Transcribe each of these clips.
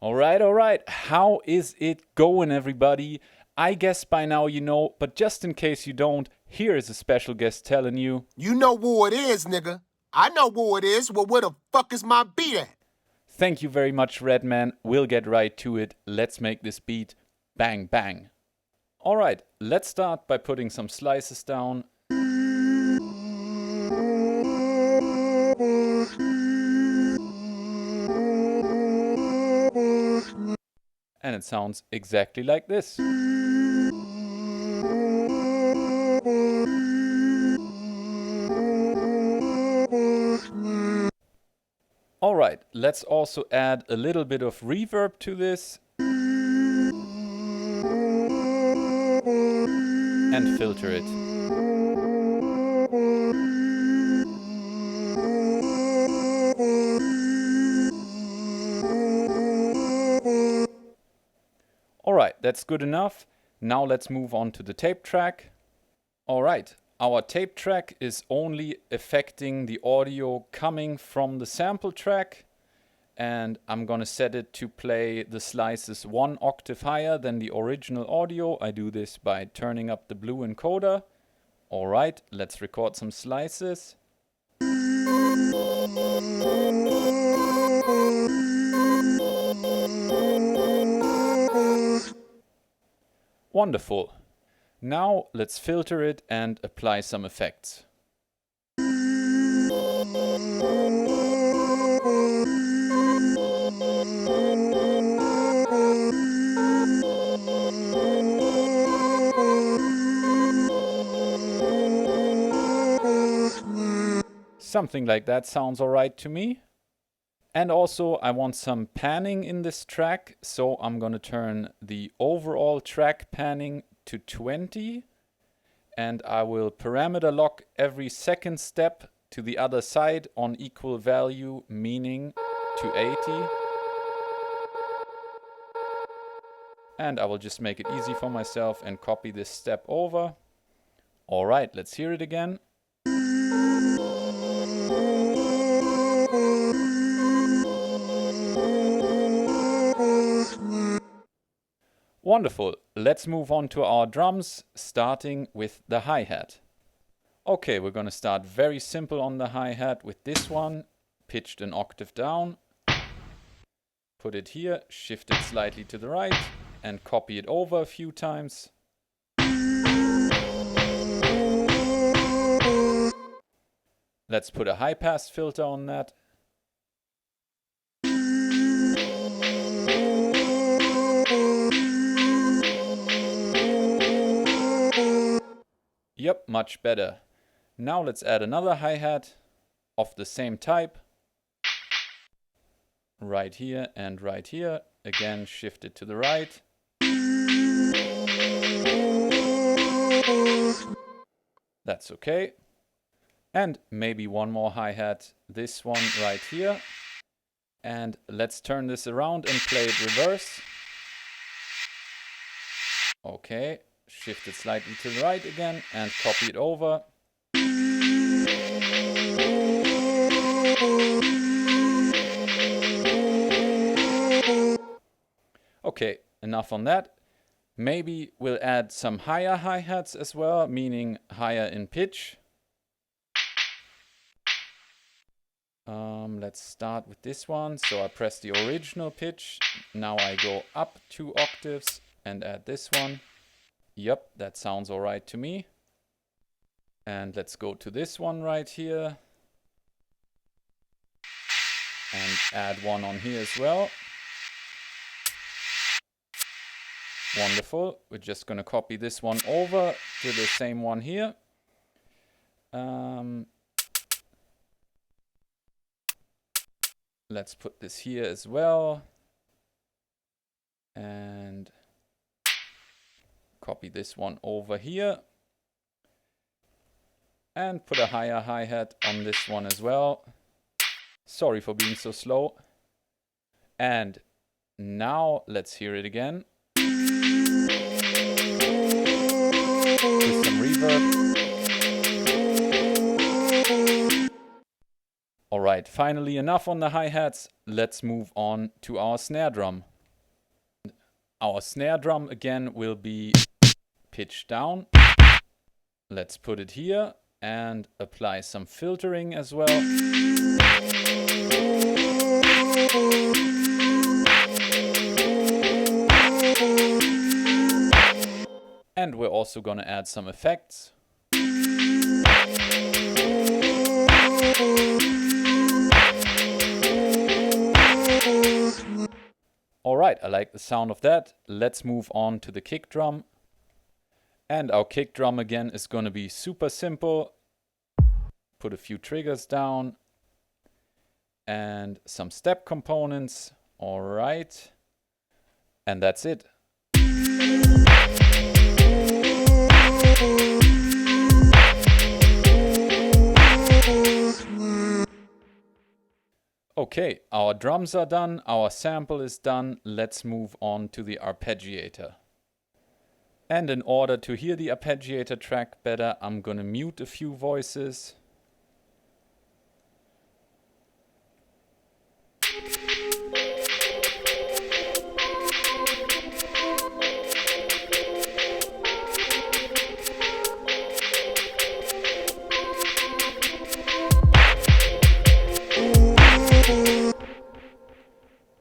All right. How is it going, everybody? I guess by now you know, but just in case you don't, here is a special guest telling you. You know where it is, nigga. I know where it is. Well, where the fuck is my beat at? Thank you very much, Redman. We'll get right to it. Let's make this beat bang bang. All right, let's start by putting some slices down. And it sounds exactly like this. Alright, let's also add a little bit of reverb to this. And filter it. Alright, that's good enough. Now let's move on to the tape track. Alright, our tape track is only affecting the audio coming from the sample track, and I'm gonna set it to play the slices 1 octave higher than the original audio. I do this by turning up the blue encoder. Alright, let's record some slices. Wonderful. Now let's filter it and apply some effects. Something like that sounds alright to me. And also I want some panning in this track, so I'm gonna turn the overall track panning to 20, and I will parameter lock every second step to the other side on equal value, meaning to 80. And I will just make it easy for myself and copy this step over. Alright, let's hear it again. Wonderful. Let's move on to our drums, starting with the hi-hat. Okay, we're gonna start very simple on the hi-hat with this one, pitched an octave down. Put it here, shift it slightly to the right, and copy it over a few times. Let's put a high-pass filter on that. Yep, much better. Now let's add another hi-hat of the same type. Right here and right here. Again, shift it to the right. That's okay. And maybe one more hi-hat, this one right here. And let's turn this around and play it reverse. Okay. Shift it slightly to the right again and copy it over. Okay, enough on that. Maybe we'll add some higher hi-hats as well, meaning higher in pitch. Let's start with this one. So I press the original pitch. Now I go up 2 octaves and add this one. Yep, that sounds alright to me. And let's go to this one right here. And add one on here as well. Wonderful. We're just gonna copy this one over to the same one here. Let's put this here as well. And copy this one over here. And put a higher hi-hat on this one as well. Sorry for being so slow. And now let's hear it again. With some reverb. Alright, finally enough on the hi-hats. Let's move on to our snare drum. Our snare drum again will be pitched down. Let's put it here and apply some filtering as well. And we're also going to add some effects. Alright, I like the sound of that. Let's move on to the kick drum. And our kick drum again is going to be super simple. Put a few triggers down and some step components. Alright. And that's it. Okay, our drums are done, our sample is done. Let's move on to the arpeggiator. And in order to hear the arpeggiator track better, I'm gonna mute a few voices.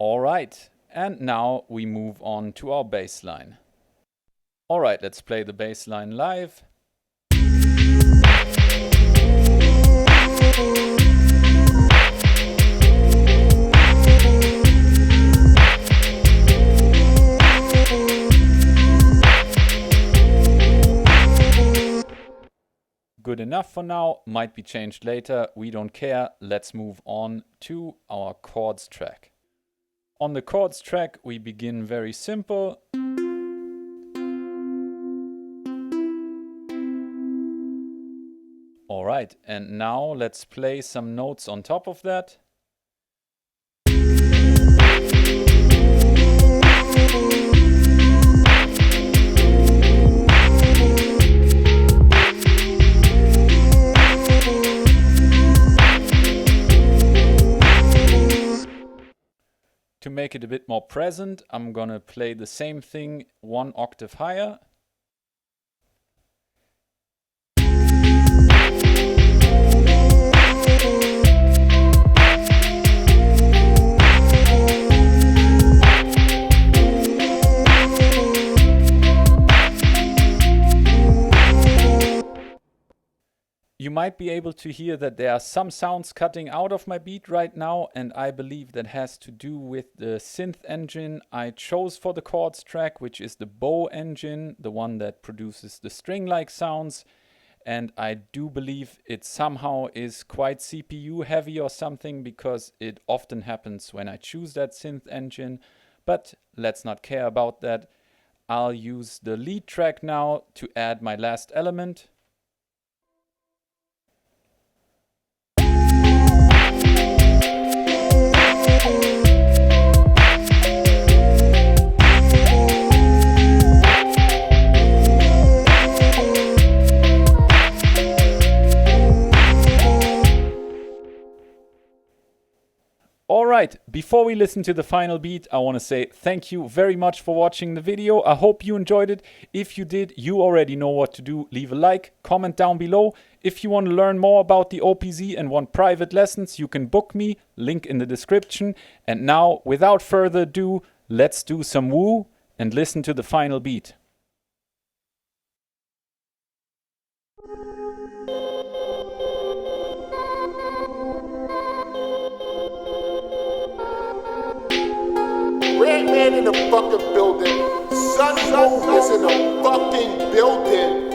Alright, and now we move on to our bass line. Alright, let's play the bass line live. Good enough for now, might be changed later, we don't care. Let's move on to our chords track. On the chords track, we begin very simple. Alright, and now let's play some notes on top of that. To make it a bit more present, I'm gonna play the same thing one octave higher. You might be able to hear that there are some sounds cutting out of my beat right now, and I believe that has to do with the synth engine I chose for the chords track, which is the bow engine, the one that produces the string-like sounds. And I do believe it somehow is quite CPU heavy or something, because it often happens when I choose that synth engine. But let's not care about that. I'll use the lead track now to add my last element. Alright, before we listen to the final beat, I want to say thank you very much for watching the video. I hope you enjoyed it. If you did, you already know what to do. Leave a like, comment down below. If you want to learn more about the OPZ and want private lessons, you can book me, link in the description. And now, without further ado, let's do some woo and listen to the final beat. Red man in the fucking building. Son is in the fucking building.